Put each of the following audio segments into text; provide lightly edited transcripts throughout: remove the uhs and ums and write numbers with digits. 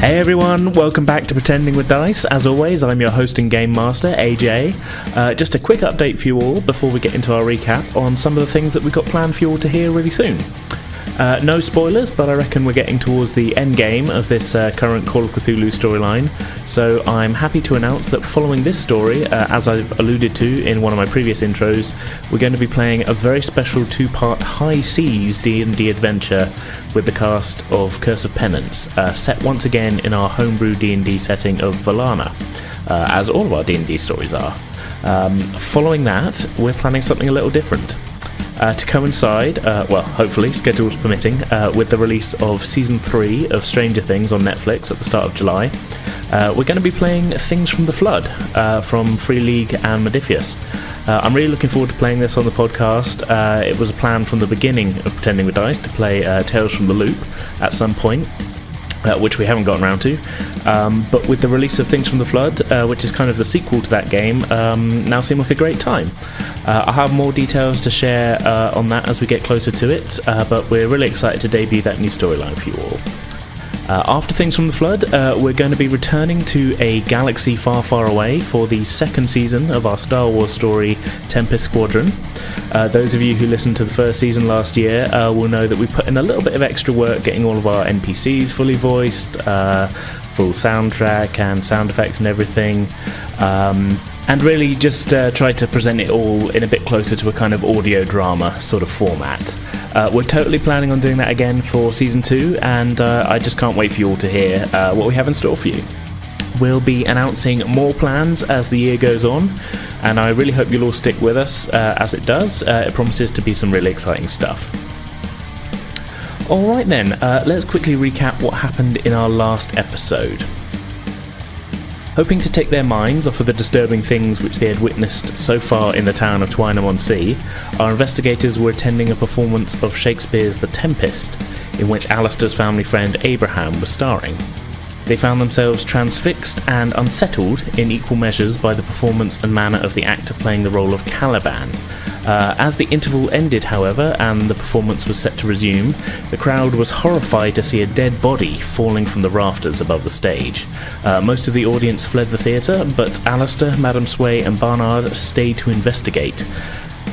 Hey everyone, welcome back to Pretending with Dice. As always, I'm your host and game master, AJ. Just a quick update for you all before we get into our recap on some of the things that we've got planned for you all to hear really soon. No spoilers, but I reckon we're getting towards the end game of this current Call of Cthulhu storyline, so I'm happy to announce that following this story, as I've alluded to in one of my previous intros, we're going to be playing a very special two-part High Seas D&D adventure with the cast of Curse of Penance, set once again in our homebrew D&D setting of Valana, as all of our D&D stories are. Following that, we're planning something a little different. To coincide, hopefully, schedules permitting, with the release of Season 3 of Stranger Things on Netflix at the start of July, we're going to be playing Things from the Flood from Free League and Modifius. I'm really looking forward to playing this on the podcast. It was a plan from the beginning of Pretending with Dice to play Tales from the Loop at some point, which we haven't gotten around to. But with the release of Things from the Flood, which is kind of the sequel to that game, now seemed like a great time. I'll have more details to share on that as we get closer to it, but we're really excited to debut that new storyline for you all. After Things from the Flood, we're going to be returning to a galaxy far, far away for the second season of our Star Wars story, Tempest Squadron. Those of you who listened to the first season last year will know that we put in a little bit of extra work getting all of our NPCs fully voiced, full soundtrack and sound effects and everything, and really just tried to present it all in a bit closer to a kind of audio drama sort of format. We're totally planning on doing that again for Season 2, and I just can't wait for you all to hear what we have in store for you. We'll be announcing more plans as the year goes on, and I really hope you'll all stick with us as it does. It promises to be some really exciting stuff. Alright then, let's quickly recap what happened in our last episode. Hoping to take their minds off of the disturbing things which they had witnessed so far in the town of Twynham-on-Sea, our investigators were attending a performance of Shakespeare's The Tempest, in which Alistair's family friend Abraham was starring. They found themselves transfixed and unsettled in equal measures by the performance and manner of the actor playing the role of Caliban. As the interval ended, however, and the performance was set to resume, the crowd was horrified to see a dead body falling from the rafters above the stage. Most of the audience fled the theatre, but Alistair, Madame Sway and Barnard stayed to investigate.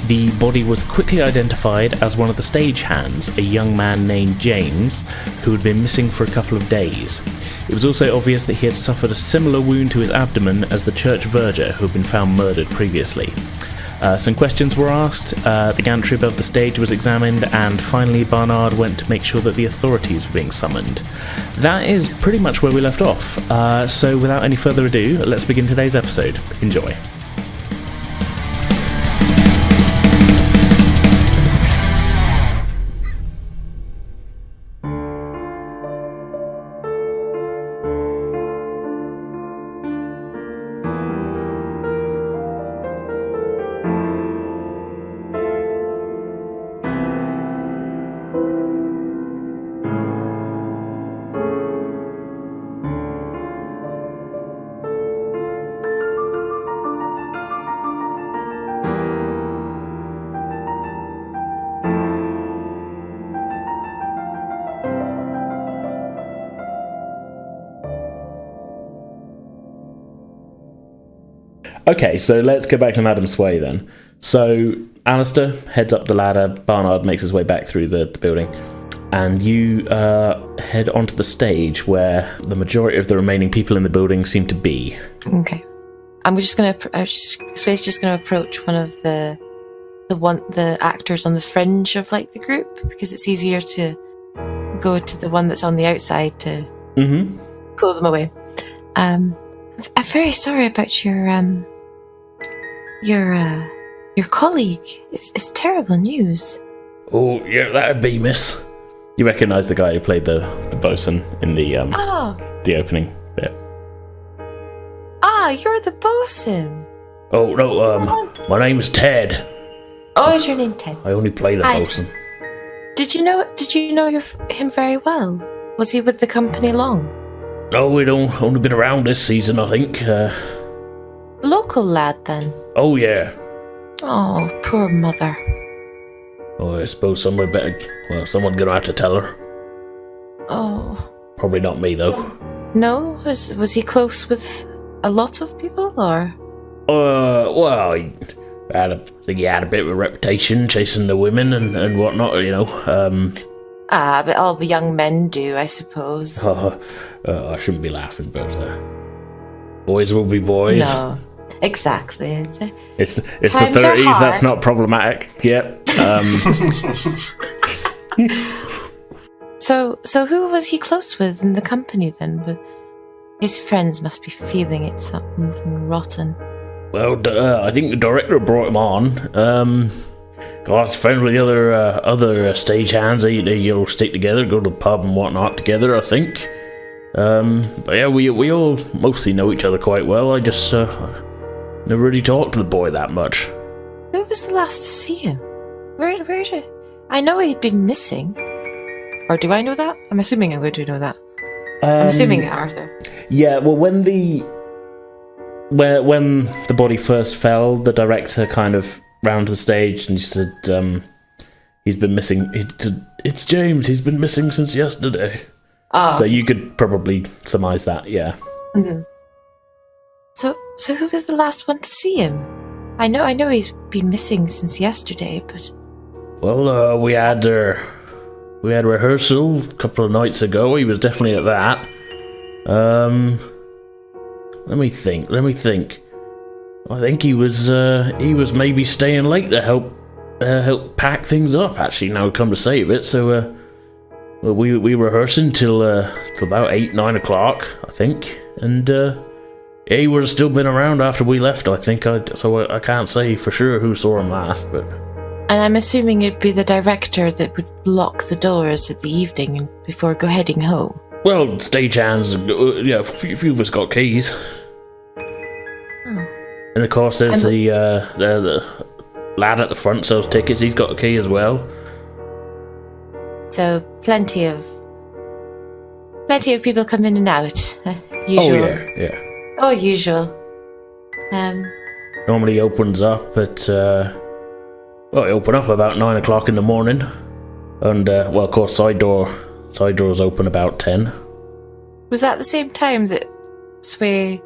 The body was quickly identified as one of the stagehands, a young man named James, who had been missing for a couple of days. It was also obvious that he had suffered a similar wound to his abdomen as the church verger who had been found murdered previously. Some questions were asked, the gantry above the stage was examined, and finally Barnard went to make sure that the authorities were being summoned. That is pretty much where we left off, so without any further ado, let's begin today's episode. Enjoy. Okay, so let's go back to Madame Sway then. So, Alistair heads up the ladder, Barnard makes his way back through the building, and you head onto the stage where the majority of the remaining people in the building seem to be. Okay. Sway's just gonna approach one of the actors on the fringe of like the group, because it's easier to go to the one that's on the outside to pull them away. I'm very sorry about your colleague. It's terrible news. Oh, yeah, that'd be, miss. You recognise the guy who played the bosun in the opening bit. Ah, you're the bosun. Oh, no, my name's Ted. Oh, is your name Ted? I only play the bosun. Did you know him very well? Was he with the company long? Oh, we'd only been around this season, I think. Local lad, then? Oh, yeah. Oh, poor mother. Oh, I suppose someone's gonna have to tell her. Oh. Probably not me, though. know? Was he close with a lot of people, or? Well, I think he had a bit of a reputation chasing the women and whatnot, you know. But all the young men do, I suppose. I shouldn't be laughing, but boys will be boys. No, exactly. It's the 30s. That's not problematic. Yep. So who was he close with in the company then? But his friends must be feeling it, something rotten. Well, I think the director brought him on. God's friends with the other stagehands. They all stick together, go to the pub and whatnot together, I think. But yeah, we all mostly know each other quite well. I just never really talked to the boy that much. Who was the last to see him? Where did... I know he'd been missing. Or do I know that? I'm assuming I'm going to know that. I'm assuming Arthur. Yeah, well, when the body first fell, the director kind of round the stage and she said, he's been missing. It's James, he's been missing since yesterday. So you could probably surmise that, yeah. Mm-hmm. So who was the last one to see him? I know he's been missing since yesterday, but... Well, we had rehearsal a couple of nights ago. He was definitely at that. Let me think. I think he was maybe staying late to help pack things up. Actually, now come to say of it, so we rehearsing till about 8-9 o'clock, I think, and he would have still been around after we left. I think. So I can't say for sure who saw him last, but. And I'm assuming it'd be the director that would lock the doors at the evening before heading home. Well, stagehands, yeah, a few of us got keys. Oh. And of course, there's the lad at the front sells tickets. He's got a key as well. So plenty of people come in and out. Usual. Oh yeah. Oh, usual. Normally opens up at. Well, it opened up about 9 o'clock in the morning, and well, of course, side doors open about 10. Was that the same time that Sway?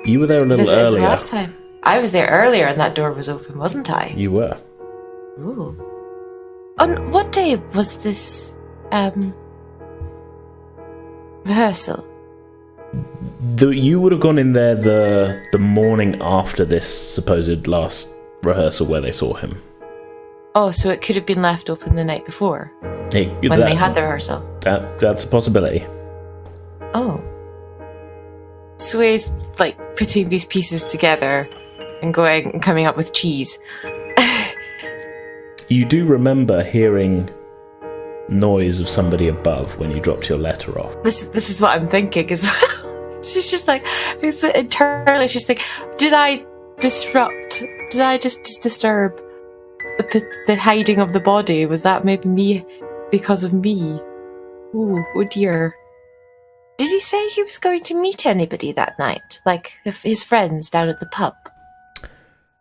You were there a little earlier. Last time I was there earlier, and that door was open, wasn't I? You were. Ooh. On what day was this rehearsal? You would have gone in there the morning after this supposed last rehearsal where they saw him. Oh, so it could have been left open the night before when they had the rehearsal. That's a possibility. Oh. Sway's like putting these pieces together and coming up with cheese. You do remember hearing noise of somebody above when you dropped your letter off. This is what I'm thinking as well. She's just like, internally she's like, did I just disturb the hiding of the body? Was that maybe me because of me? Oh dear. Did he say he was going to meet anybody that night? Like his friends down at the pub?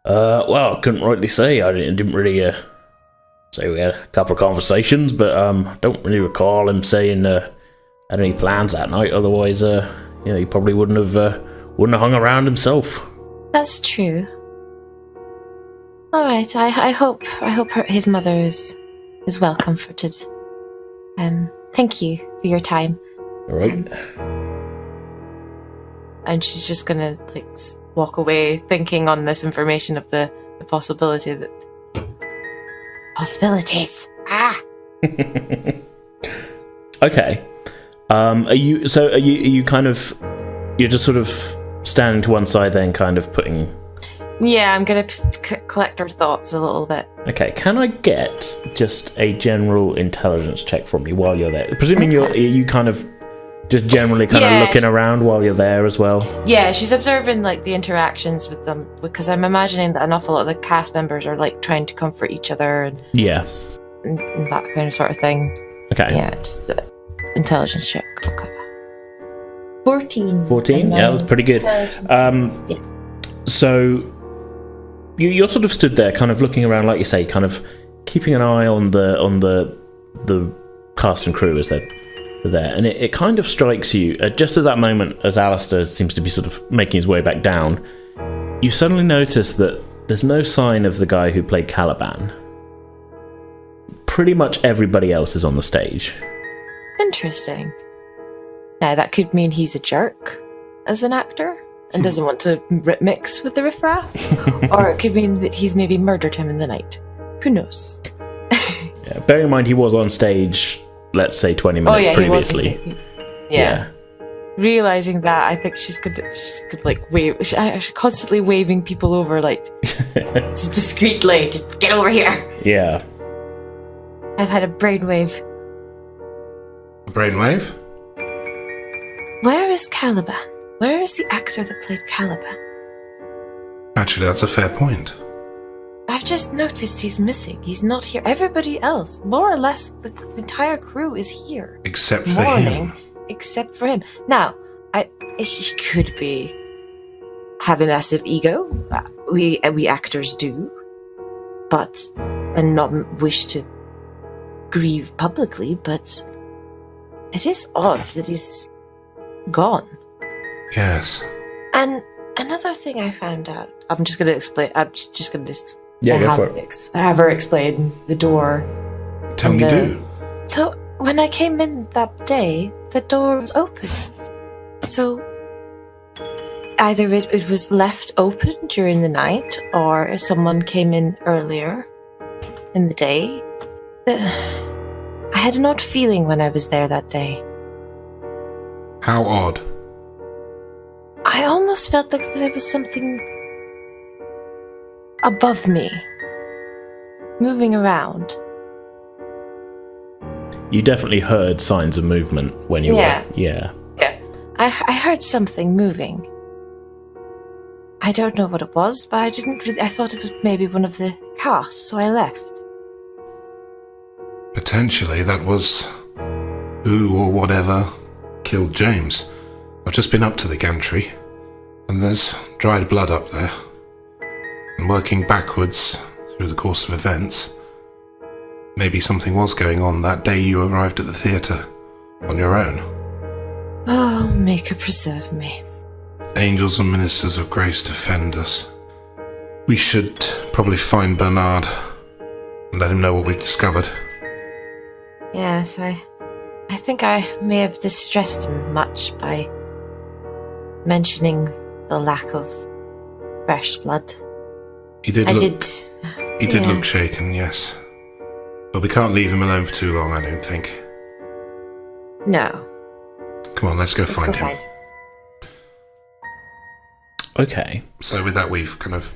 Well, I couldn't rightly say. I didn't really say we had a couple of conversations, but I don't really recall him saying had any plans that night. Otherwise, he probably wouldn't have hung around himself. That's true. All right. I hope his mother is well comforted. Thank you for your time. All right. And she's just gonna walk away, thinking on this information of the possibility that possibilities. Okay. Are you kind of, you're just sort of standing to one side then kind of putting... Yeah, I'm going to collect her thoughts a little bit. Okay, can I get just a general intelligence check from you while you're there? Presuming you kind of just generally kind of looking around while you're there as well? Yeah, she's observing the interactions with them, because I'm imagining that an awful lot of the cast members are trying to comfort each other and that kind of sort of thing. Okay. Yeah, just intelligence check. Okay. 14. 14? Yeah, that's pretty good. So you're sort of stood there kind of looking around, like you say, kind of keeping an eye on the cast and crew as they're there, and it kind of strikes you, just at that moment, as Alistair seems to be sort of making his way back down, you suddenly notice that there's no sign of the guy who played Caliban. Pretty much everybody else is on the stage. Interesting. Now, that could mean he's a jerk as an actor and doesn't want to mix with the riffraff, or it could mean that he's maybe murdered him in the night. Who knows? Yeah, bear in mind he was on stage, let's say 20 minutes previously. Yeah. Realizing that, I think she's good like wave. She's constantly waving people over, like discreetly. Just get over here. Yeah. I've had a brainwave. A brainwave? Where is Caliban? Where is the actor that played Caliban? Actually, that's a fair point. I've just noticed he's missing. He's not here. Everybody else, more or less, the entire crew is here. Except for him. Except for him. Now, he could be have a massive ego. We actors do, and not wish to grieve publicly. But it is odd that he's gone. Yes. And another thing I found out. I'm just going to explain. I'm just going to go for it. Have her explain the door. Tell me, do. So when I came in that day, the door was open. So either it was left open during the night, or someone came in earlier in the day. I had an odd feeling when I was there that day. How odd? I almost felt like there was something above me, moving around. You definitely heard signs of movement when you were... Yeah. I heard something moving. I don't know what it was, but I thought it was maybe one of the cast, so I left. Potentially that was who or whatever killed James. I've just been up to the gantry, and there's dried blood up there. And working backwards through the course of events, maybe something was going on that day you arrived at the theatre on your own. Oh, Maker preserve me. Angels and ministers of grace defend us. We should probably find Barnard and let him know what we've discovered. Yes, I think I may have distressed him much by mentioning the lack of fresh blood. He did look shaken, yes. But we can't leave him alone for too long, I don't think. No. Come on, let's go find him. Okay. So with that, we've kind of...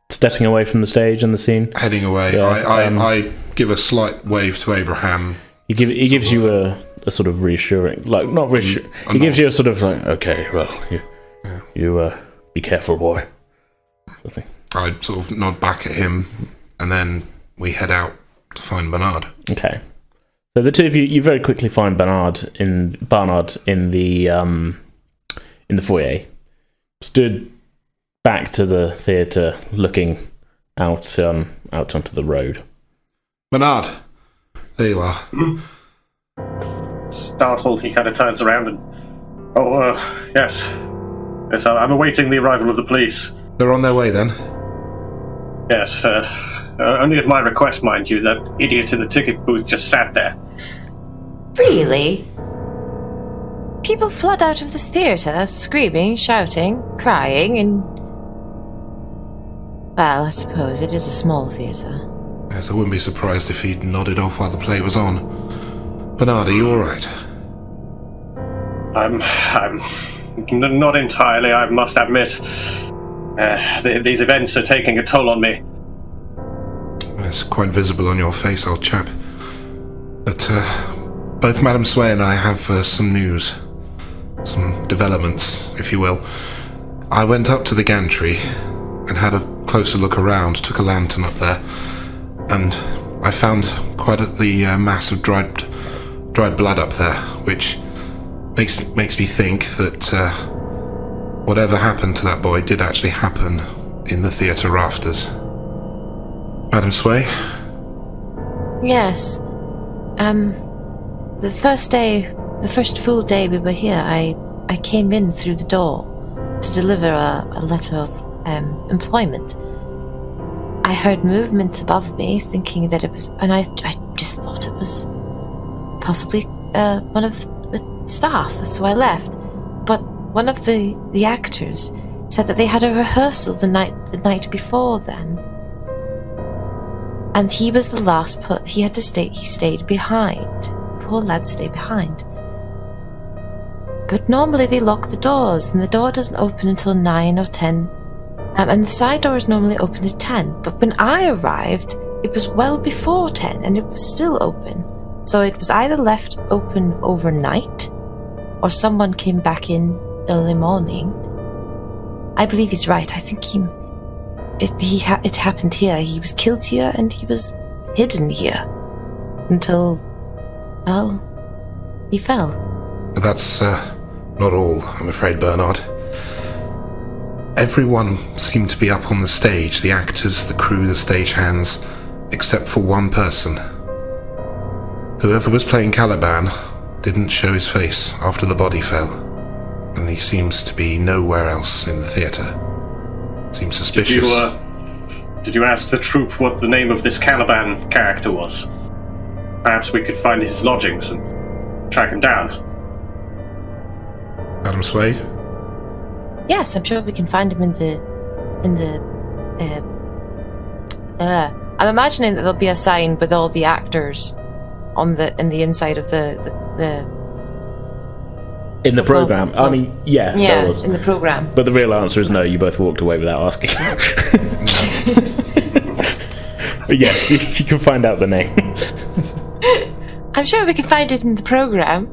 Stepping away from the stage and the scene? Heading away. Yeah, I give a slight wave to Abraham. He gives you a sort of reassuring... Like, not reassuring. He gives you a sort of like, okay, well, you be careful, boy. Something. I sort of nod back at him, and then we head out to find Barnard. Okay. So the two of you very quickly find Barnard in the foyer, stood back to the theatre, looking out onto the road. Barnard, there you are. Startled, he kind of turns around and... yes. Yes, I'm awaiting the arrival of the police. They're on their way, then? Yes, only at my request, mind you. That idiot in the ticket booth just sat there. Really? People flood out of this theatre, screaming, shouting, crying, and... Well, I suppose it is a small theatre. Yes, I wouldn't be surprised if he'd nodded off while the play was on. Barnard, are you alright? I'm not entirely, I must admit. These events are taking a toll on me. It's quite visible on your face, old chap. But both Madame Sway and I have some news. Some developments, if you will. I went up to the gantry and had a closer look around, took a lantern up there, and I found quite the mass of dried blood up there, which makes me think that whatever happened to that boy did actually happen in the theatre rafters. Madam Sway? Yes. the first full day we were here, I came in through the door to deliver a letter of employment. I heard movement above me, thinking that it was, and I just thought it was possibly one of the staff, so I left. But one of the actors said that they had a rehearsal the night before then, and he was the last he had to stay. He stayed behind. The poor lad stayed behind. But normally they lock the doors, and the door doesn't open until 9 or 10. And the side door is normally open at 10. But when I arrived, it was well before 10, and it was still open. So it was either left open overnight, or someone came back in early morning. I believe he's right. I think it happened here. He was killed here, and he was hidden here until, well, he fell. But that's not all, I'm afraid, Barnard. Everyone seemed to be up on the stage, the actors, the crew, the stagehands, except for one person. Whoever was playing Caliban didn't show his face after the body fell, and he seems to be nowhere else in the theatre. Seems suspicious. Did you ask the troupe what the name of this Caliban character was? Perhaps we could find his lodgings and track him down. Madam Sway? Yes, I'm sure we can find him in the. I'm imagining that there'll be a sign with all the actors in the inside of the in the program. I mean, yeah, there was. In the program. But the real answer is no. You both walked away without asking. But yes, you can find out the name. I'm sure we can find it in the program.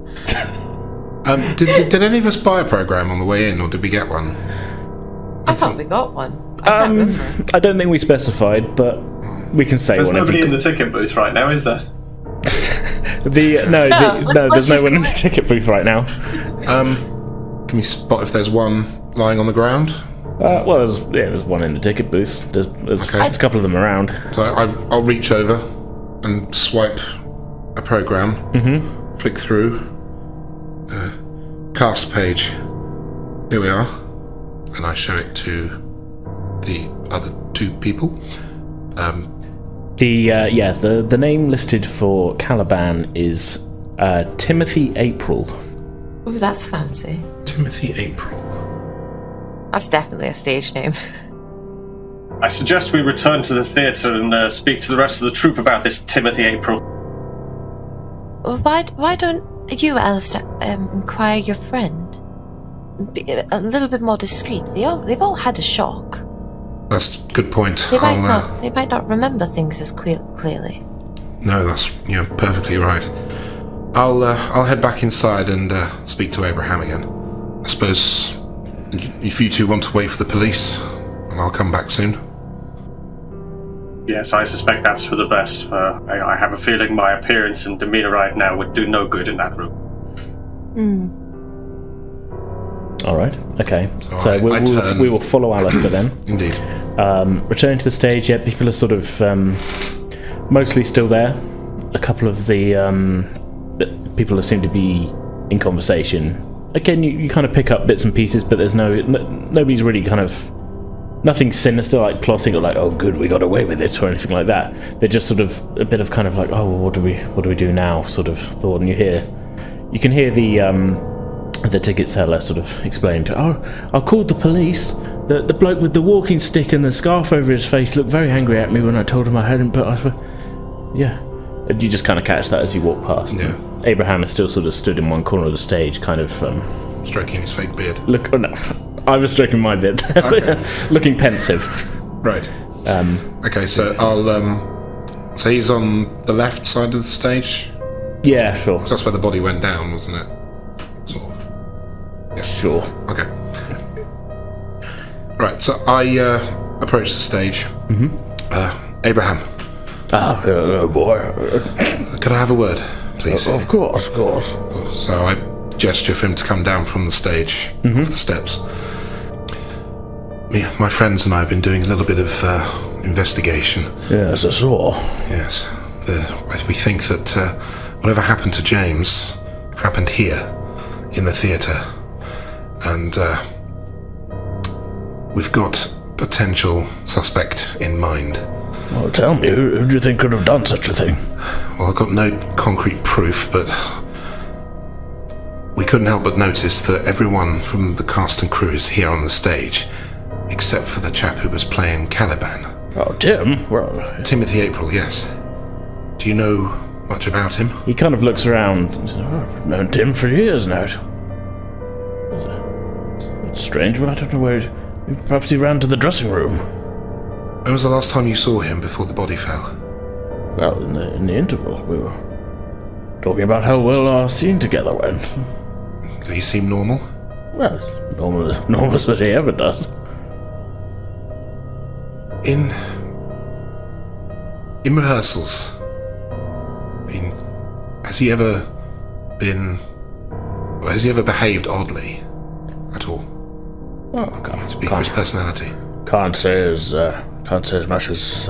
Did any of us buy a program on the way in, or did we get one? I thought we got one. I can't remember. I don't think we specified, but we can say There's one. nobody in the ticket booth right now, is there? There's no one in the ticket booth right now. Can we spot if there's one lying on the ground? Well, there's one in the ticket booth. There's a couple of them around. So I'll reach over and swipe a program, flick through, cast page. Here we are, and I show it to the other two people. The name listed for Caliban is Timothy April. Ooh, that's fancy. Timothy April. That's definitely a stage name. I suggest we return to the theatre and speak to the rest of the troupe about this Timothy April. Well, why don't you, Alistair, inquire your friend? Be a little bit more discreet. They've all had a shock. That's a good point. They might not remember things as clearly. No, that's perfectly right. I'll head back inside and speak to Abraham again. I suppose if you two want to wait for the police, and I'll come back soon. Yes, I suspect that's for the best. I have a feeling my appearance and demeanour right now would do no good in that room. All right. Okay. So we will follow Alistair then. Indeed. Returning to the stage. Yeah, people are sort of mostly still there. A couple of the people seem to be in conversation. Again, you kind of pick up bits and pieces, but there's nobody's really kind of nothing sinister like plotting or like, oh good, we got away with it or anything like that. They're just sort of a bit of kind of like, oh, well, what do we do now sort of thought. And you can hear the ticket seller sort of explaining to, I called the police. The bloke with the walking stick and the scarf over his face looked very angry at me when I told him I hadn't, but yeah. And you just kind of catch that as you walk past. Yeah. Abraham is still sort of stood in one corner of the stage, kind of stroking his fake beard. I was stroking my beard. Okay. Looking pensive. Right. Okay, so I'll so he's on the left side of the stage? Yeah, sure. That's where the body went down, wasn't it? Sort of. Yeah. Sure. Okay. Right, so I approach the stage. Abraham. Oh, boy. Could I have a word, please? Of course. So I gesture for him to come down from the stage, off the steps. My friends and I have been doing a little bit of investigation. Yes, I saw. Yes. We think that whatever happened to James happened here, in the theatre. And we've got potential suspect in mind. Well, tell me, who do you think could have done such a thing? Well, I've got no concrete proof, but we couldn't help but notice that everyone from the cast and crew is here on the stage, except for the chap who was playing Caliban. Oh, Tim? Well... Timothy April, yes. Do you know much about him? He kind of looks around and says, I've known Tim for years now. It's strange, but I don't know where... Perhaps he ran to the dressing room. When was the last time you saw him before the body fell? Well, in the interval, we were talking about how well our scene together went. Did he seem normal? Well, normal as he ever does. In rehearsals, I mean, has he ever behaved oddly at all? Well, To speak for his personality. Can't say as much as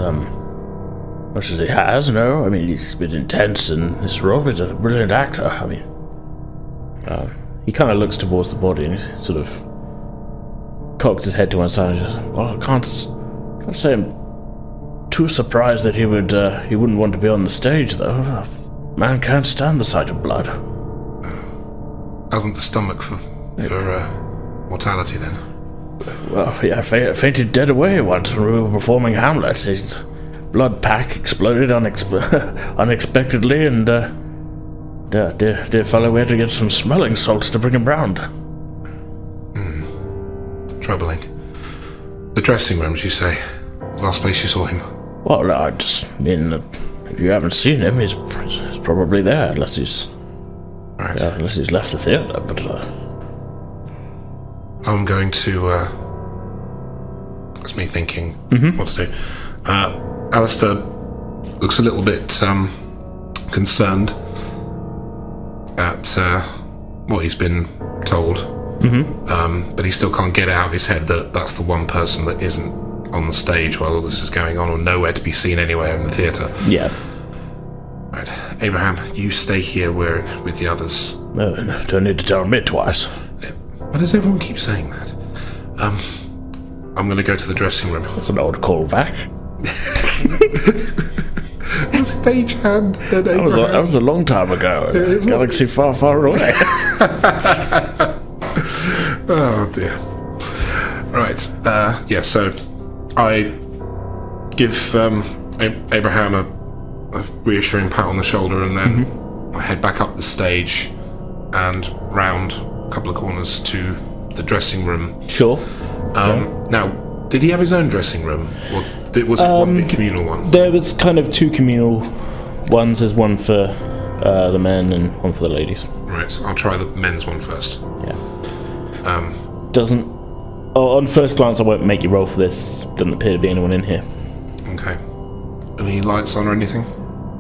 he has. No, I mean he's been intense in this role. He's a brilliant actor. I mean, he kind of looks towards the body and he sort of cocks his head to one side and just, well, I can't say I'm too surprised that he wouldn't want to be on the stage though. Man can't stand the sight of blood. Hasn't the stomach for mortality then? Well, yeah, fainted dead away once when we were performing Hamlet. His blood pack exploded unexpectedly, and dear fellow, we had to get some smelling salts to bring him round. Troubling. The dressing rooms, you say? Last place you saw him? Well, I just mean that if you haven't seen him, he's probably there, unless he's left the theatre. But I'm going to. That's me thinking what to do. Alistair looks a little bit concerned at what he's been told, but he still can't get it out of his head that that's the one person that isn't on the stage while all this is going on, or nowhere to be seen anywhere in the theatre. Yeah. Right, Abraham, you stay here with the others. No, don't need to tell me twice. Why does everyone keep saying that? I'm going to go to the dressing room. That's an old callback. Stagehand. That was a long time ago. Galaxy far, far away. Oh dear. Right. So I give Abraham a reassuring pat on the shoulder, and then I head back up the stage and round a couple of corners to the dressing room. Sure. Now, did he have his own dressing room, or was it one big communal one? There was kind of two communal ones. There's one for the men and one for the ladies. Right, so I'll try the men's one first. Yeah. On first glance, I won't make you roll for this. Doesn't appear to be anyone in here. Okay. Any lights on or anything?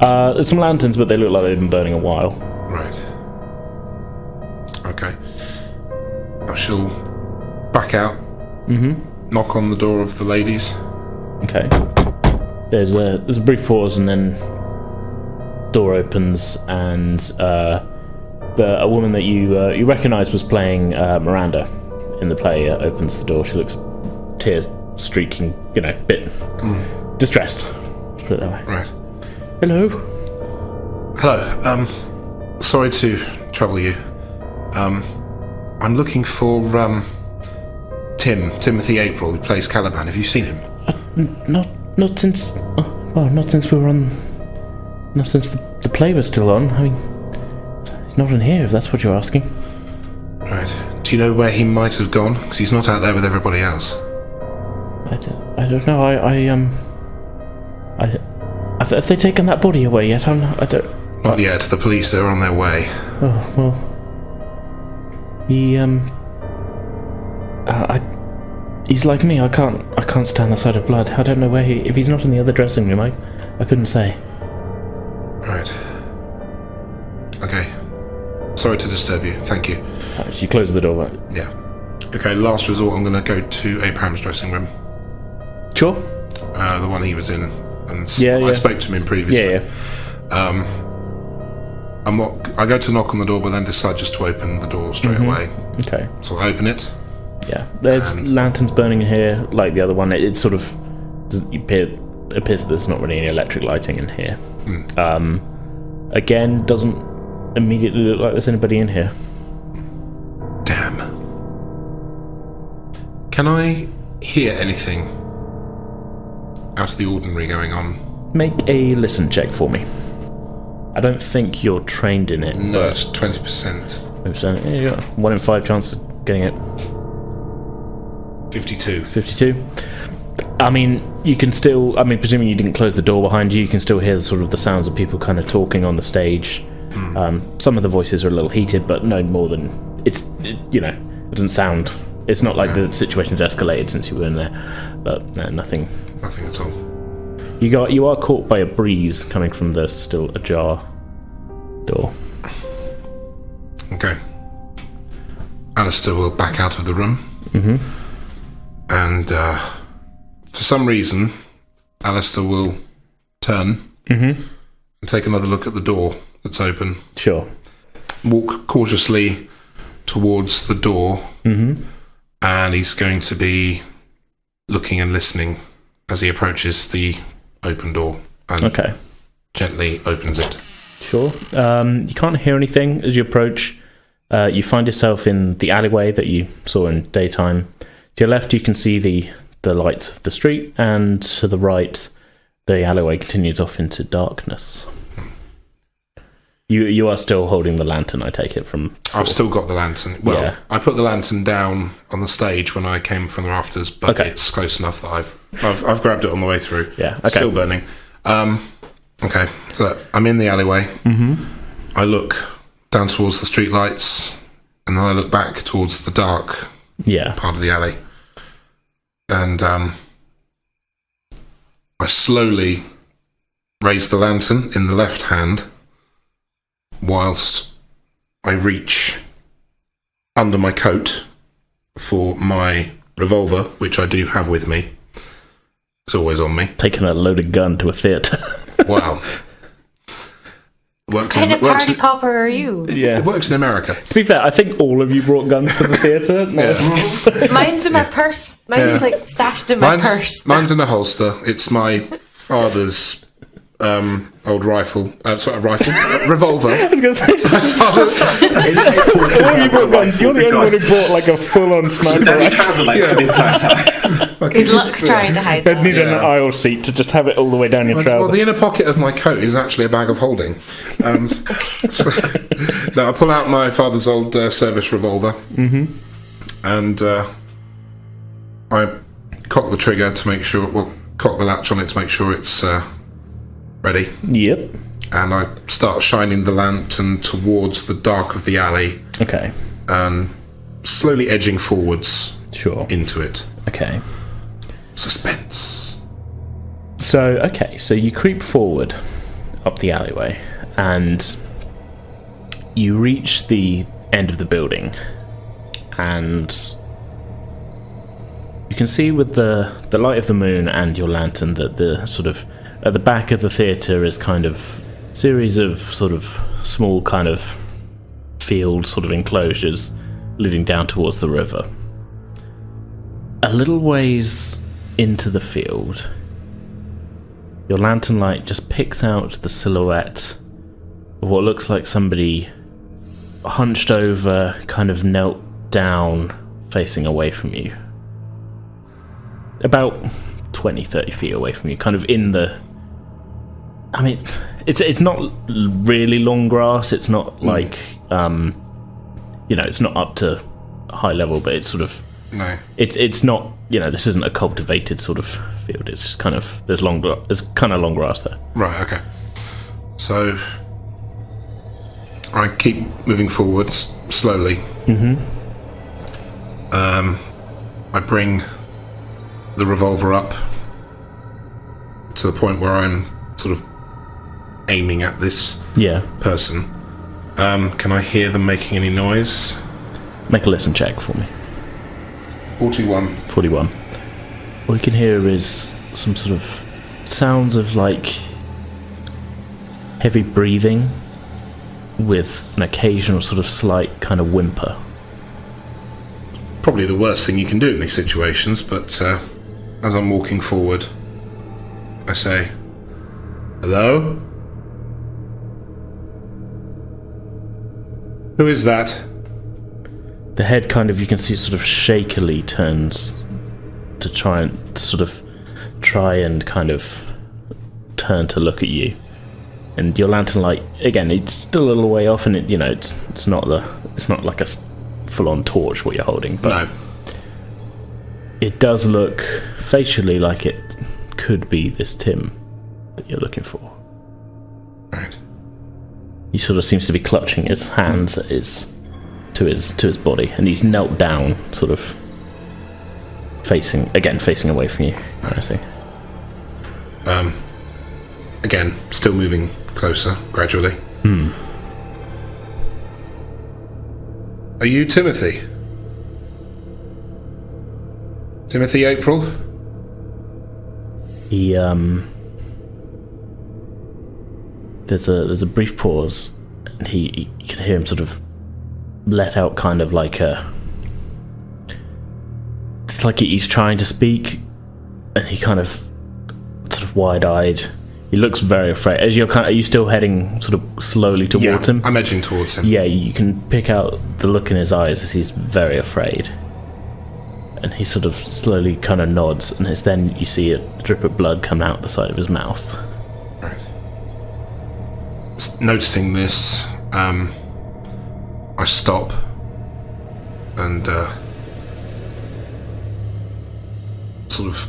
There's some lanterns, but they look like they've been burning a while. Right. Okay. I shall back out. Knock on the door of the ladies. Okay. There's a brief pause, and then door opens, and a woman that you recognise was playing Miranda in the play opens the door. She looks tears streaking, a bit distressed. Let's put it that way. Right. Hello. Hello. Sorry to trouble you. I'm looking for Timothy April, who plays Caliban. Have you seen him? Not since. Not since we were on. Not since the play was still on. I mean, he's not in here. If that's what you're asking. Right. Do you know where he might have gone? Because he's not out there with everybody else. I don't know. Have they taken that body away yet? I don't. Not yet. The police are on their way. Oh well. He's like me. I can't stand the sight of blood. I don't know where if he's not in the other dressing room. I couldn't say. Right. Okay. Sorry to disturb you. Thank you. You close the door, right? Yeah. Okay, last resort, I'm going to go to Abraham's dressing room. Sure. The one he was in. And yeah. I spoke to him in previously. Yeah. I go to knock on the door, but then decide just to open the door straight away. Okay. So I open it. Yeah. There's lanterns burning in here, like the other one. It sort of appears that there's not really any electric lighting in here. Again, doesn't immediately look like there's anybody in here. Damn. Can I hear anything out of the ordinary going on? Make a listen check for me. I don't think you're trained in it. No, it's 20%. Yeah, you got 1 in 5 chance of getting it. 52. 52. I mean, you can still... I mean, presuming you didn't close the door behind you, you can still hear sort of the sounds of people kind of talking on the stage. Some of the voices are a little heated, but no more than... It doesn't sound... It's not like the situation's escalated since you were in there. But no, nothing... Nothing at all. You are caught by a breeze coming from the still ajar door. Okay. Alistair will back out of the room. And for some reason, Alistair will turn and take another look at the door that's open. Sure. Walk cautiously towards the door, and he's going to be looking and listening as he approaches the open door and gently opens it. Sure. You can't hear anything as you approach. You find yourself in the alleyway that you saw in daytime. To your left, you can see the lights of the street, and to the right, the alleyway continues off into darkness. You are still holding the lantern, I take it from... I've still got the lantern. Well, I put the lantern down on the stage when I came from the rafters, but it's close enough that I've grabbed it on the way through. Yeah, okay. Still burning. Okay, so I'm in the alleyway. I look down towards the street lights, and then I look back towards the dark part of the alley. And I slowly raise the lantern in the left hand, whilst I reach under my coat for my revolver, which I do have with me. It's always on me. Taking a loaded gun to a theatre. Wow. What kind of party popper are you? Yeah. It works in America. To be fair, I think all of you brought guns to the theatre. Mine's in my purse. Mine's like stashed in my purse. Mine's in a holster. It's my father's old rifle. Revolver. I was going to say, all of you brought guns. You're the only one who brought like a full-on sniper rifle. For the entire time. Good luck trying to hide that. I'd need an aisle seat to just have it all the way down your trouser. Well, the inner pocket of my coat is actually a bag of holding. So I pull out my father's old service revolver, and I cock the trigger to make sure. Well, cock the latch on it to make sure it's ready. Yep. And I start shining the lantern towards the dark of the alley. Okay. And slowly edging forwards. Sure. Into it. Okay. Suspense. So you creep forward up the alleyway, and you reach the end of the building, and you can see with the light of the moon and your lantern that the sort of at the back of the theatre is kind of series of sort of small kind of field sort of enclosures leading down towards the river. A little ways into the field, your lantern light just picks out the silhouette of what looks like somebody hunched over, kind of knelt down, facing away from you. About 20-30 feet away from you, kind of in the... I mean, it's not really long grass, it's not like, it's not up to high level, but it's sort of... No. It's not, this isn't a cultivated sort of field, it's just kind of, there's kind of long grass there. Right, okay. So, I keep moving forwards, slowly. I bring the revolver up to the point where I'm sort of aiming at this person. Can I hear them making any noise? Make a listen check for me. 41. All you can hear is some sort of sounds of like heavy breathing, with an occasional sort of slight kind of whimper. Probably the worst thing you can do in these situations, but as I'm walking forward, I say, "Hello? Who is that?" The head kind of, you can see, sort of shakily turns to try and kind of turn to look at you. And your lantern light, again, it's still a little way off, and it's not like a full-on torch what you're holding, but no. It does look facially like it could be this Tim that you're looking for. Right. He sort of seems to be clutching his hands at to his body, and he's knelt down, sort of facing away from you, kind of thing. Again, still moving closer, gradually. Are you Timothy? Timothy April? He there's a brief pause, and you can hear him sort of let out kind of like it's like he's trying to speak, and he kind of sort of wide-eyed. He looks very afraid. As are you still heading sort of slowly towards him? I'm edging towards him. Yeah, you can pick out the look in his eyes as he's very afraid. And he sort of slowly kind of nods, and then you see a drip of blood come out the side of his mouth. Right. Noticing this, I stop and sort of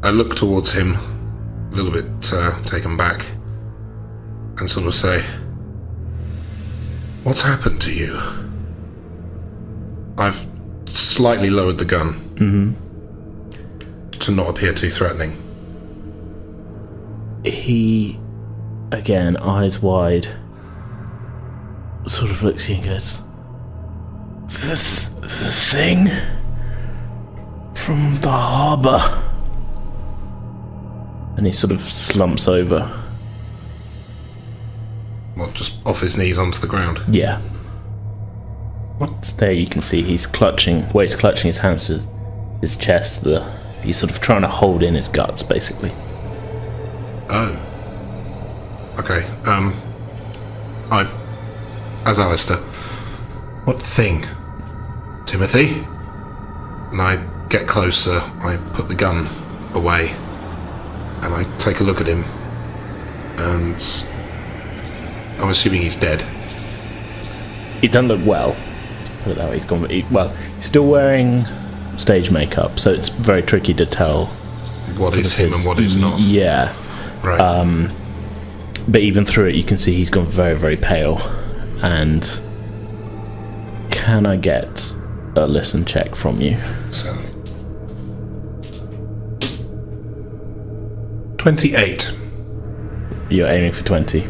I look towards him, a little bit taken back, and sort of say, "What's happened to you?" I've slightly lowered the gun to not appear too threatening. He, again, eyes wide, sort of looks at you and goes, the thing from the harbour. And he sort of slumps over. Well, just off his knees onto the ground. Yeah. What? There you can see he's clutching his hands to his chest. He's sort of trying to hold in his guts, basically. Oh. Okay, as Alistair, what thing? Timothy? And I get closer, I put the gun away, and I take a look at him, and I'm assuming he's dead. He doesn't look well. Put it that way. He's still wearing stage makeup, so it's very tricky to tell what is him and what is not. Yeah. Right. But even through it, you can see he's gone very, very pale. And can I get a listen check from you? Certainly. 28. You're aiming for 20?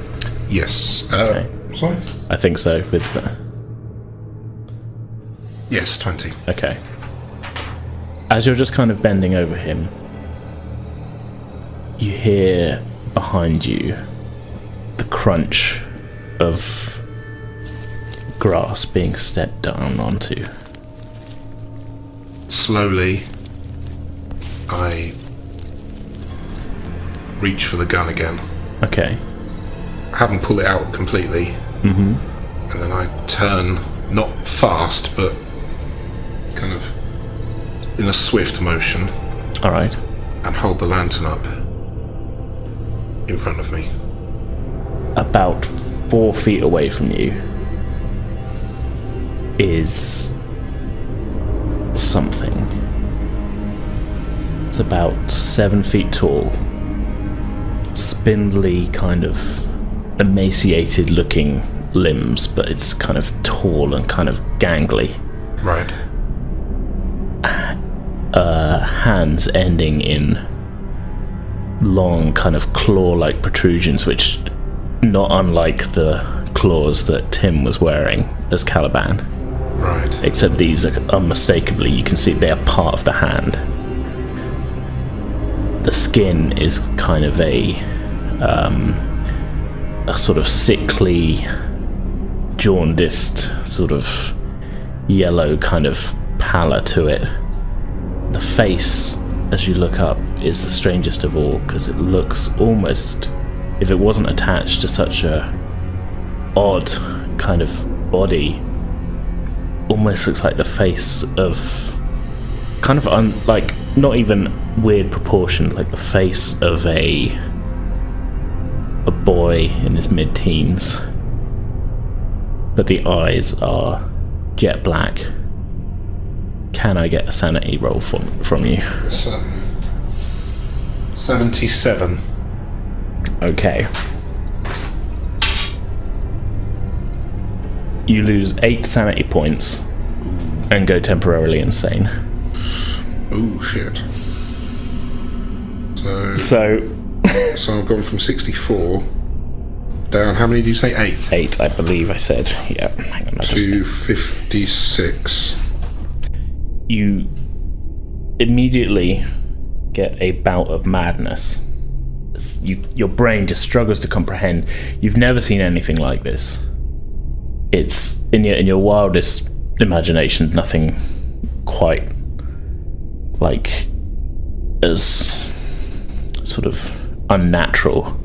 Yes. Okay. Sorry? I think so, with... Yes, 20. Okay. As you're just kind of bending over him, you hear behind you the crunch of grass being stepped down onto. Slowly, I reach for the gun again. Okay. I haven't pulled it out completely. Mm-hmm. And then I turn, not fast, but kind of in a swift motion. Alright. And hold the lantern up in front of me. About 4 feet away from you is something. It's about 7 feet tall. Spindly, kind of emaciated looking limbs, but it's kind of tall and kind of gangly. Right. Hands ending in long kind of claw-like protrusions, which not unlike the claws that Tim was wearing as Caliban. Right. Except these are unmistakably, you can see they are part of the hand. The skin is kind of a sort of sickly jaundiced, sort of yellow kind of pallor to it. The face, as you look up, is the strangest of all, because it looks almost, if it wasn't attached to such a odd kind of body, almost looks like the face of kind of like not even weird proportion, like the face of a boy in his mid-teens, but the eyes are jet black. Can I get a sanity roll from you? 77. Okay. You lose 8 sanity points and go temporarily insane. Oh shit. So I've gone from 64 down. How many did you say? 8. 8, I believe I said. Yeah. Hang on. To 56. You immediately get a bout of madness. Your brain just struggles to comprehend. You've never seen anything like this. It's in your wildest imagination, nothing quite like as sort of unnatural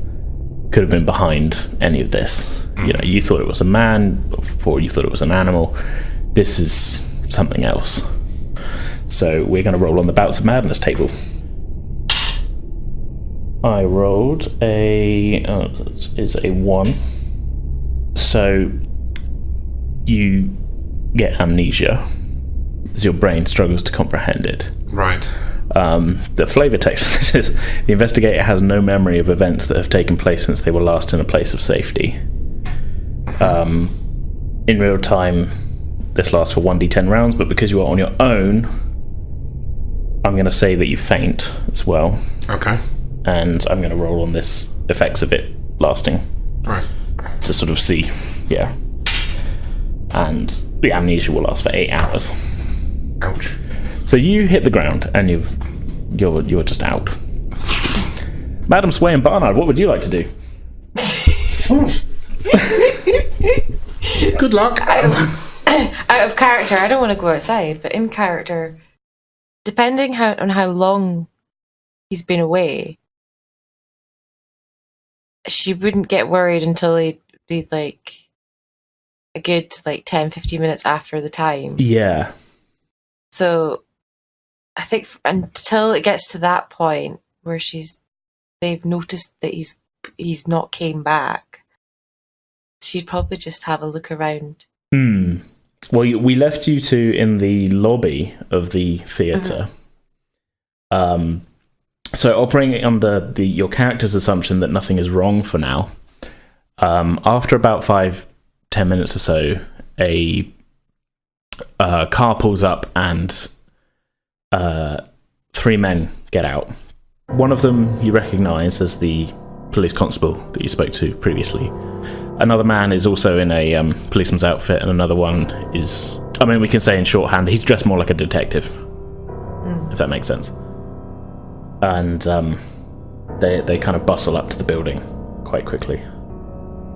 could have been behind any of this. You know, you thought it was a man before, you thought it was an animal. This is something else. So we're going to roll on the Bouts of Madness table. I rolled a 1. So you get amnesia as your brain struggles to comprehend it. Right. The flavor text says the investigator has no memory of events that have taken place since they were last in a place of safety. In real time, this lasts for 1d10 rounds, but because you are on your own, I'm going to say that you faint as well. Okay. And I'm going to roll on this effects of it lasting. Right. To sort of see, yeah. And the amnesia will last for 8 hours. Ouch. So you hit the ground and you're just out. Madam Sway and Barnard, what would you like to do? Good luck. Out of character, I don't want to go outside, but in character, depending on how long he's been away, she wouldn't get worried until he'd be like a good 10-15 minutes after the time. Yeah. So I think until it gets to that point where they've noticed that he's not came back, she'd probably just have a look around. Well, we left you two in the lobby of the theatre. Mm-hmm. So operating under your character's assumption that nothing is wrong for now, after about 5-10 minutes or so, a car pulls up and 3 men get out. One of them you recognise as the police constable that you spoke to previously. Another man is also in a policeman's outfit, and another one is, I mean, we can say in shorthand, he's dressed more like a detective, if that makes sense. And they kind of bustle up to the building quite quickly.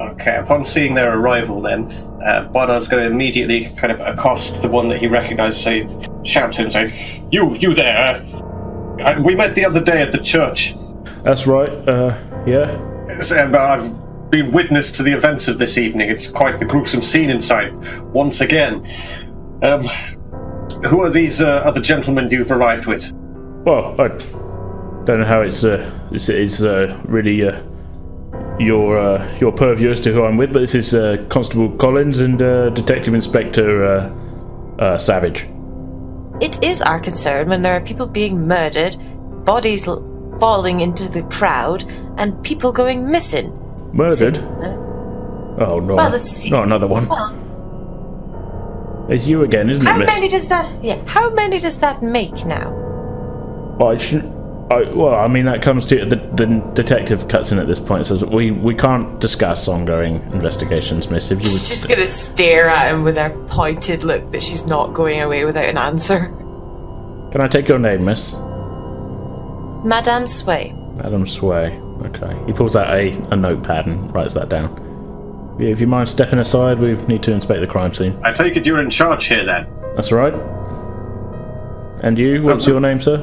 Okay, upon seeing their arrival then, Barnard's going to immediately kind of accost the one that he recognises, shout to him, say, You there! We met the other day at the church. That's right, yeah. I've been witness to the events of this evening. It's quite the gruesome scene inside, once again. Who are these other gentlemen you've arrived with? Well, I don't know how it's really your purview as to who I'm with, but this is Constable Collins and Detective Inspector Savage. It is our concern when there are people being murdered, bodies falling into the crowd, and people going missing. Murdered? Oh no! Well, not another one. Well, it's you again, isn't it, How miss? many does that? Yeah. How many does that make now? Well, I mean, that comes to the detective cuts in at this point. Says we can't discuss ongoing investigations, miss. If you She's just gonna stare at him with her pointed look that she's not going away without an answer. Can I take your name, miss? Madame Sway. Madam Sway. Okay. He pulls out a notepad and writes that down. If you mind stepping aside, we need to inspect the crime scene. I take it you're in charge here, then? That's right. And you, what's your name, sir?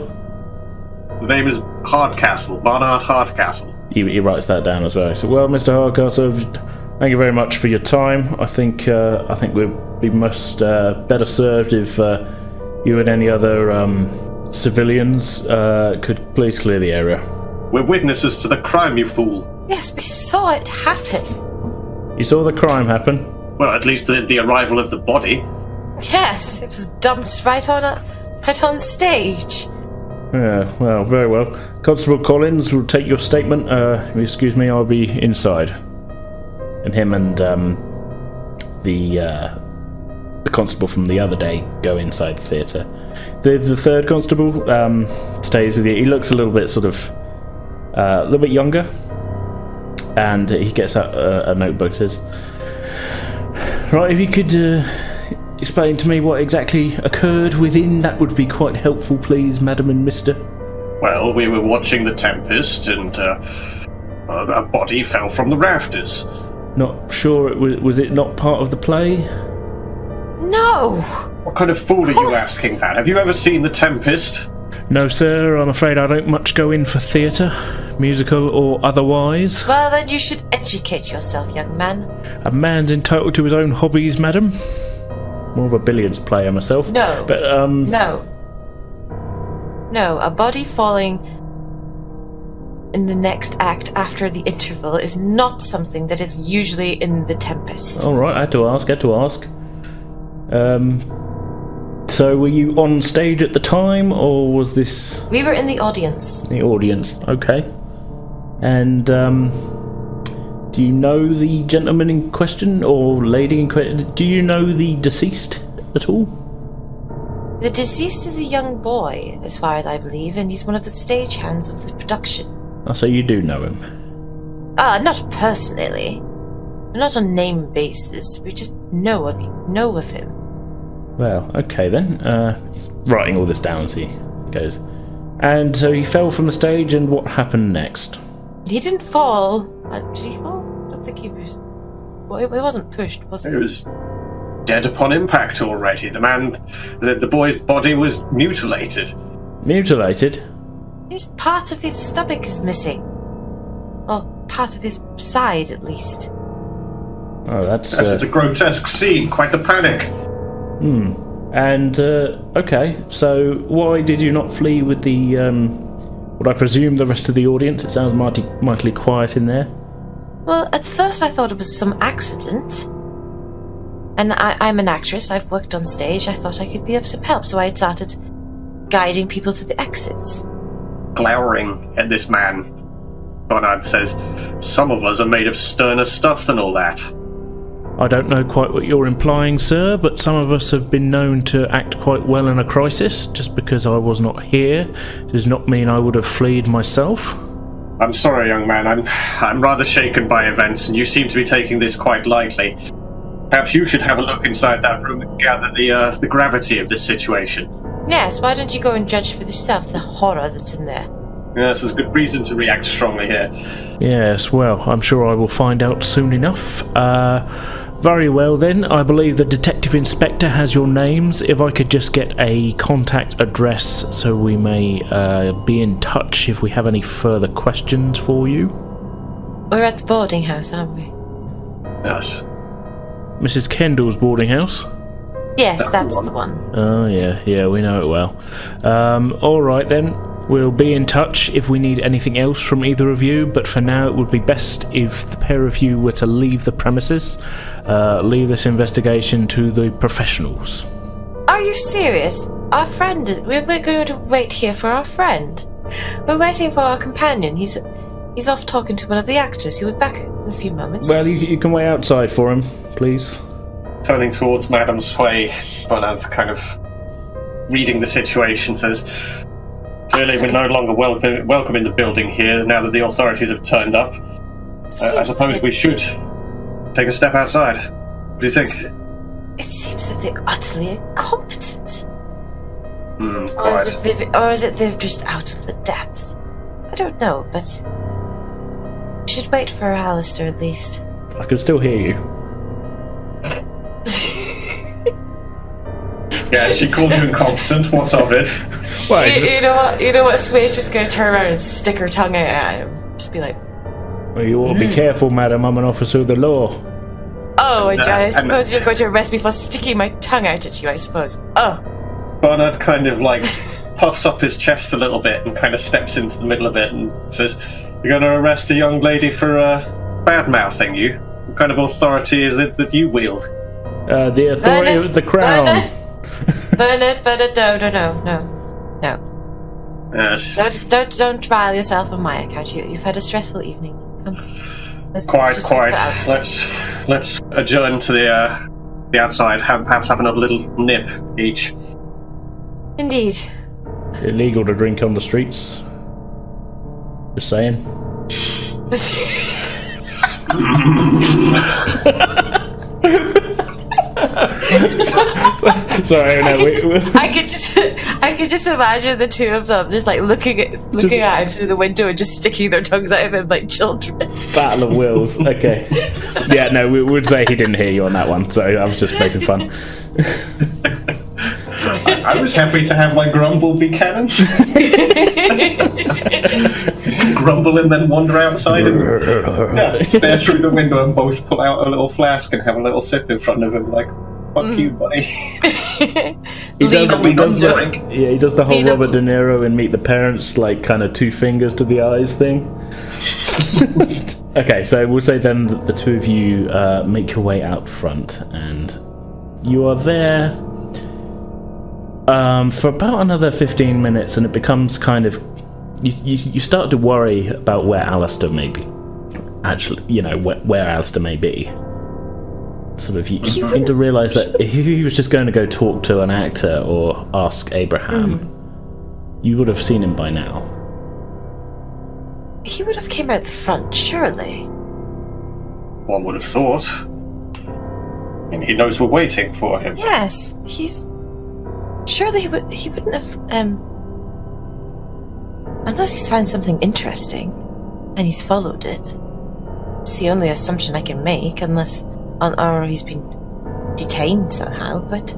The name is Hardcastle, Barnard Hardcastle. He writes that down as well. So, well, Mr. Hardcastle, thank you very much for your time. I think we'd be most better served if you and any other civilians could please clear the area. We're witnesses to the crime, you fool. Yes, we saw it happen. You saw the crime happen? Well, at least the arrival of the body. Yes, it was dumped right on stage. Yeah, well, very well. Constable Collins will take your statement. Excuse me, I'll be inside. And him and the constable from the other day go inside the theatre. The third constable stays with you. He looks a little bit a little bit younger, and he gets out a notebook. Says, "Right, if you could explain to me what exactly occurred within, that would be quite helpful, please, madam and mister." Well, we were watching The Tempest, and a body fell from the rafters. Not sure was it not part of the play? No! What kind of fool are you asking that? Have you ever seen The Tempest? No, sir, I'm afraid I don't much go in for theatre, musical or otherwise. Well, then you should educate yourself, young man. A man's entitled to his own hobbies, madam. More of a billiards player myself. No. But, No, a body falling in the next act after the interval is not something that is usually in The Tempest. Alright, I had to ask. So were you on stage at the time, or was this... We were in the audience. The audience, okay. And, do you know the gentleman in question, or lady in question? Do you know the deceased at all? The deceased is a young boy, as far as I believe, and he's one of the stagehands of the production. Oh, so you do know him? Not personally. Not on name basis. We just know of him. Well, okay then. He's writing all this down as he goes. And so he fell from the stage, and what happened next? He didn't fall. Did he fall? I don't think he was... Well, it wasn't pushed, was it? It was dead upon impact already. The boy's body was mutilated. Mutilated? His part of his stomach is missing. Well, part of his side, at least. Oh, that's It's a grotesque scene. Quite the panic. And, okay, so why did you not flee with the, what I presume the rest of the audience? It sounds mightily quiet in there. Well, at first I thought it was some accident. And I'm an actress, I've worked on stage, I thought I could be of some help, so I had started guiding people to the exits. Glowering at this man, Barnard says, "Some of us are made of sterner stuff than all that." I don't know quite what you're implying, sir, but some of us have been known to act quite well in a crisis. Just because I was not here does not mean I would have fled myself. I'm sorry, young man. I'm rather shaken by events, and you seem to be taking this quite lightly. Perhaps you should have a look inside that room and gather the gravity of this situation. Yes, why don't you go and judge for yourself the horror that's in there? Yes, there's good reason to react strongly here. Yes, well, I'm sure I will find out soon enough. Very well then, I believe the Detective Inspector has your names. If I could just get a contact address so we may be in touch if we have any further questions for you. We're at the boarding house, aren't we? Yes. Mrs. Kendall's boarding house? Yes, that's the one. Oh, yeah, we know it well. Alright then, we'll be in touch if we need anything else from either of you, but for now it would be best if the pair of you were to leave the premises, leave this investigation to the professionals. Are you serious? Our friend we're going to wait here for our friend. We're waiting for our companion. He's off talking to one of the actors. He'll be back in a few moments. Well, you can wait outside for him, please. Turning towards Madame Sway, Barnard's kind of reading the situation, says, "Clearly we're no longer welcome in the building here now that the authorities have turned up. I suppose we should take a step outside. What do you think?" It seems that they're utterly incompetent. Quite. Or is it they're just out of the depth? I don't know, but we should wait for Alistair at least. I can still hear you. Yeah, she called you incompetent. What's of it? Well, you know what? You know what? Sway's just going to turn around and stick her tongue out at him. Just be like, "Well, you ought to be careful, madam. I'm an officer of the law." "Oh, I suppose you're going to arrest me for sticking my tongue out at you, I suppose." Oh. Barnard kind of like puffs up his chest a little bit and kind of steps into the middle of it and says, "You're going to arrest a young lady for bad-mouthing you? What kind of authority is it that you wield?" The authority of the crown. Barnard, no. Yes. Don't rile yourself on my account. You've had a stressful evening. Come. Quiet. Let's adjourn to the outside. Perhaps have another little nip each. Indeed. Illegal to drink on the streets. Just saying. Sorry, no. I could just imagine the two of them just like looking at him through the window and just sticking their tongues out of him like children. Battle of wills. Okay. Yeah, no, we would say he didn't hear you on that one, so I was just making fun. I was happy to have my grumble be canon. Grumble and then wander outside and stare through the window and both pull out a little flask and have a little sip in front of him like, "Fuck you, buddy." He does the whole Robert De Niro in Meet the Parents, like kind of 2 fingers to the eyes thing. Okay, so we'll say then that the two of you make your way out front, and you are there for about another 15 minutes, and it becomes kind of you start to worry about where Alistair may be. Actually, where Alistair may be. Sort of, you begin to realise that if he was just going to go talk to an actor or ask Abraham, you would have seen him by now. He would have came out the front, surely. One would have thought. And he knows we're waiting for him. Yes, surely he wouldn't have, unless he's found something interesting, and he's followed it. It's the only assumption I can make, or he's been detained somehow, but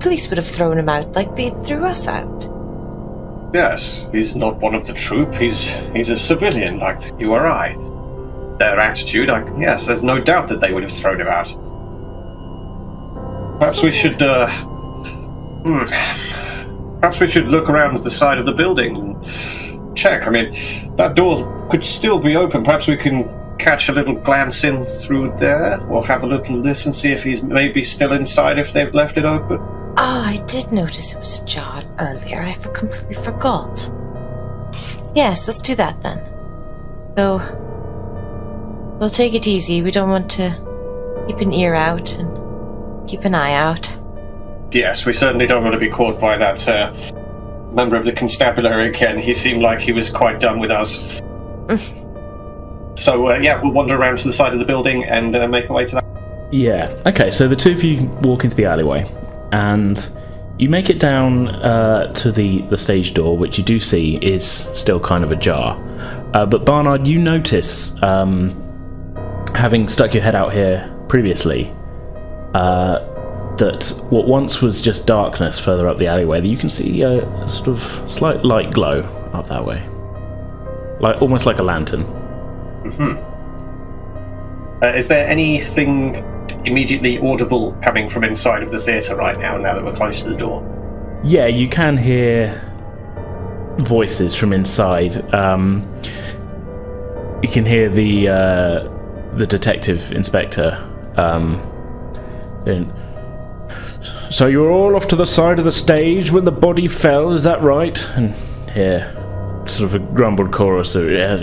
police would have thrown him out like they threw us out. Yes, he's not one of the troop, he's a civilian like you or I. Their attitude, yes, there's no doubt that they would have thrown him out. Perhaps we should, perhaps we should look around the side of the building and check. I mean, that door could still be open. Perhaps we can catch a little glance in through there, or have a little listen, see if he's maybe still inside if they've left it open. Oh, I did notice it was ajar earlier. I completely forgot. Yes, let's do that then. Though, we'll take it easy. We don't want to keep an ear out and keep an eye out. Yes, we certainly don't want to be caught by that member of the constabulary again. He seemed like he was quite done with us. So, we'll wander around to the side of the building and make our way to that. Yeah, okay, so the two of you walk into the alleyway, and you make it down to the stage door, which you do see is still kind of ajar. But Barnard, you notice, having stuck your head out here previously, that what once was just darkness further up the alleyway, you can see a sort of slight light glow up that way. Almost like a lantern. Is there anything immediately audible coming from inside of the theatre right now that we're close to the door? Yeah, you can hear voices from inside. You can hear the detective inspector saying, "So you were all off to the side of the stage when the body fell, is that right?" And here, sort of a grumbled chorus of, yes,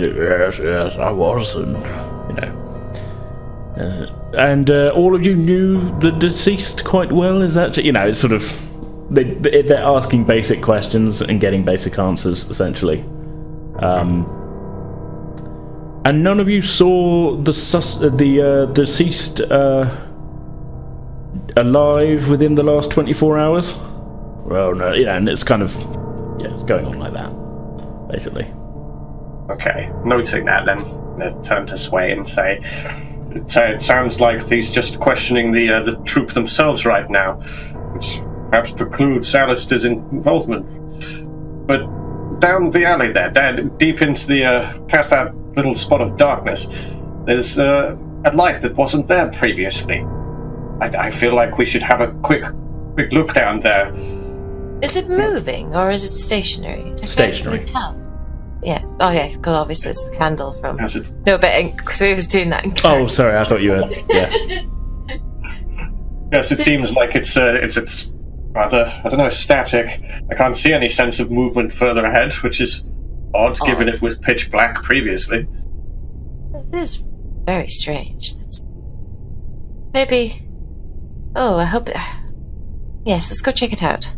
I was, and all of you knew the deceased quite well, is that, it's sort of, they're asking basic questions and getting basic answers, essentially. And none of you saw the deceased alive within the last 24 hours? Well, no, and it's kind of, it's going on like that, basically. Okay, noting that then, turn to Sway and say, It sounds like he's just questioning the troop themselves right now, which perhaps precludes Alistair's involvement. But down the alley there, deep into the past that little spot of darkness, there's a light that wasn't there previously. I feel like we should have a quick look down there. Is it moving or is it stationary? Stationary. I can't really tell. Yeah. Oh, yeah. Because obviously it's the candle from. Has it? No, but so he was doing that. Oh, sorry. I thought you were. Yeah. Yes, it seems like it's rather, I don't know, static. I can't see any sense of movement further ahead, which is odd, given it was pitch black previously. It is very strange. Maybe. Oh, I hope. Yes, let's go check it out.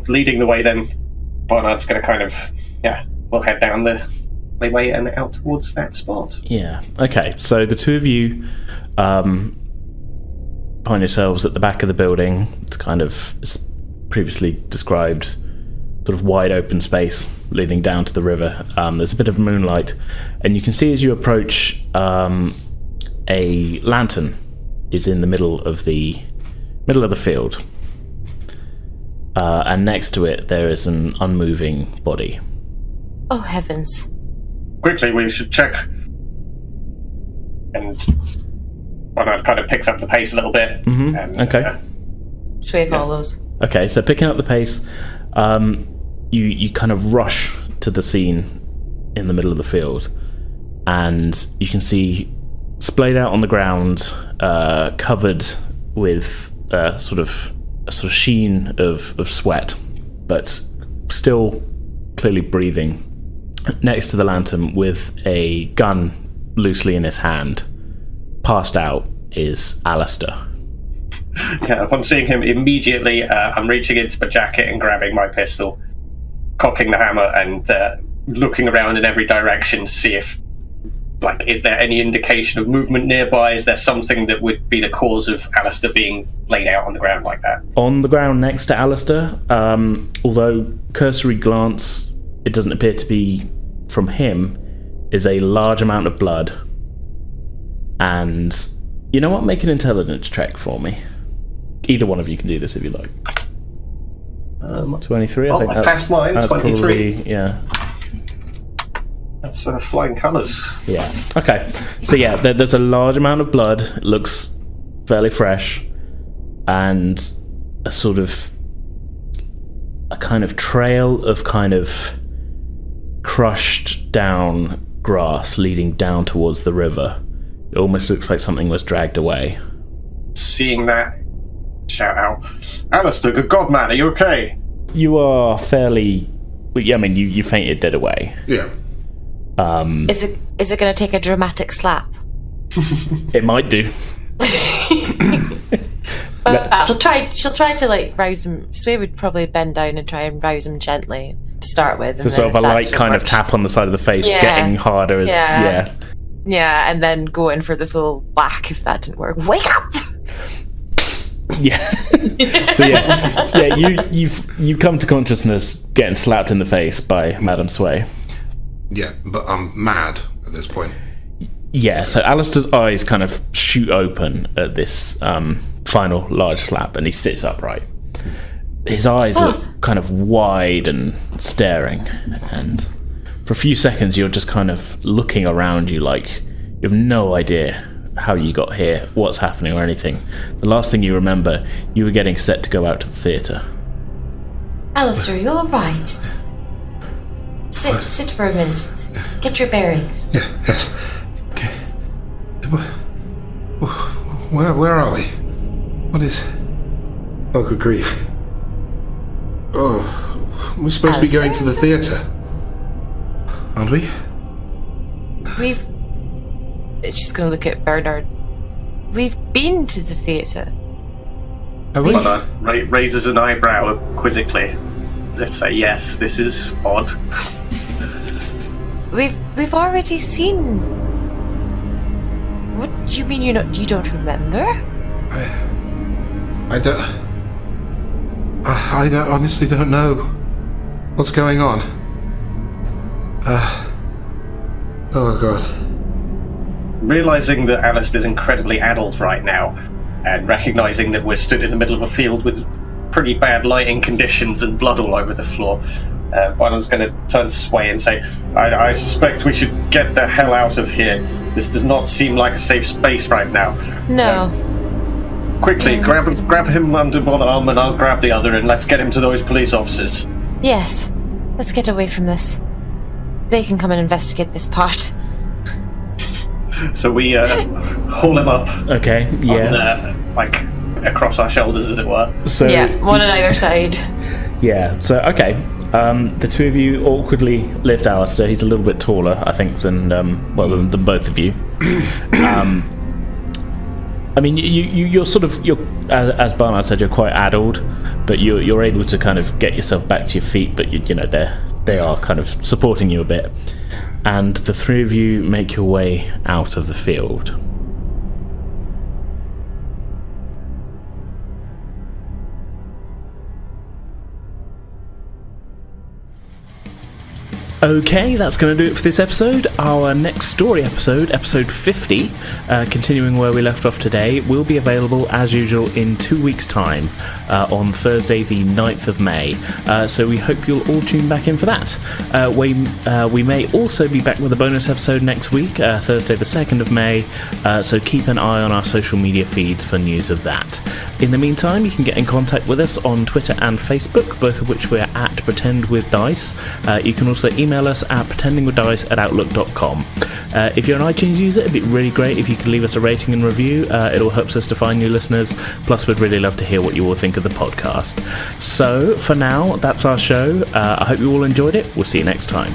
Leading the way, then, Barnard's going to kind of, we'll head down the way and out towards that spot. Yeah. Okay. So the two of you find yourselves at the back of the building. It's kind of previously described, sort of wide open space leading down to the river. There's a bit of moonlight, and you can see as you approach, a lantern is in the middle of the field. And next to it, there is an unmoving body. Oh, heavens. Quickly, we should check. And Barnard kind of picks up the pace a little bit. Mm-hmm. And, okay. Sway follows. Okay, so picking up the pace, you kind of rush to the scene in the middle of the field, and you can see splayed out on the ground, covered with a sort of sheen of sweat, but still clearly breathing. Next to the lantern, with a gun loosely in his hand, passed out, is Alistair. Yeah, upon seeing him, immediately I'm reaching into my jacket and grabbing my pistol, cocking the hammer, and looking around in every direction to see if, is there any indication of movement nearby? Is there something that would be the cause of Alistair being laid out on the ground like that? On the ground next to Alistair, although cursory glance, it doesn't appear to be from him, is a large amount of blood. And you know what? Make an intelligence check for me. Either one of you can do this if you like. 23, I think. I passed mine, 23. Probably, yeah. That's flying colours. Yeah. Okay. So yeah, there's a large amount of blood. It looks fairly fresh, and a kind of trail of kind of crushed down grass leading down towards the river. It almost looks like something was dragged away. Seeing that, shout out, Alistair, good God, man, are you okay? You are fairly. I mean, you fainted dead away. Yeah. Is it going to take a dramatic slap? It might do. She'll try to rouse him. Sway would probably bend down and try and rouse him gently to start with. So sort of a light kind of tap on the side of the face, getting harder as Yeah, and then go in for the full whack if that didn't work. Wake up! Yeah. So you come to consciousness getting slapped in the face by Madame Sway. Yeah, but I'm mad at this point. Yeah, so Alistair's eyes kind of shoot open at this final large slap, and he sits upright. His eyes are kind of wide and staring, and for a few seconds you're just kind of looking around you like you have no idea how you got here, what's happening, or anything. The last thing you remember, you were getting set to go out to the theatre. Alistair, you're all right. Sit for a minute. Get your bearings. Yes. Okay. Where are we? What is... Oh, good grief. Oh, we're supposed to be going to the theatre. Aren't we? She's going to look at Barnard. We've been to the theatre. Have we? Barnard raises an eyebrow quizzically, as if to say, yes, this is odd. We've already seen. What do you mean you don't remember? I honestly don't know what's going on. Oh god. realizing that Alistair is incredibly addled right now, and recognizing that we're stood in the middle of a field with pretty bad lighting conditions and blood all over the floor, Barnard's going to turn to Sway and say, I suspect we should get the hell out of here. This does not seem like a safe space right now. No. Quickly, grab him under one arm and I'll grab the other, and let's get him to those police officers. Yes. Let's get away from this. They can come and investigate this part. So we haul him up. Okay, yeah. On, across our shoulders, as it were. So, yeah, one on either side. Yeah, so, okay. The two of you awkwardly lift Alistair. He's a little bit taller, I think, than both of you. I mean, you're sort of, as Barnard said, you're quite addled, but you're able to kind of get yourself back to your feet, but you know, they are kind of supporting you a bit. And the three of you make your way out of the field. Okay, that's going to do it for this episode. Our next story episode, episode 50, continuing where we left off today, will be available as usual in 2 weeks' time, on Thursday the 9th of May. So we hope you'll all tune back in for that. We may also be back with a bonus episode next week, Thursday the 2nd of May, so keep an eye on our social media feeds for news of that. In the meantime, you can get in contact with us on Twitter and Facebook, both of which we're at PretendWithDice. You can also email us at pretendingwithdice@outlook.com. If you're an iTunes user, it'd be really great if you could leave us a rating and review. It all helps us to find new listeners, plus we'd really love to hear what you all think of the podcast. So, for now, that's our show. I hope you all enjoyed it. We'll see you next time.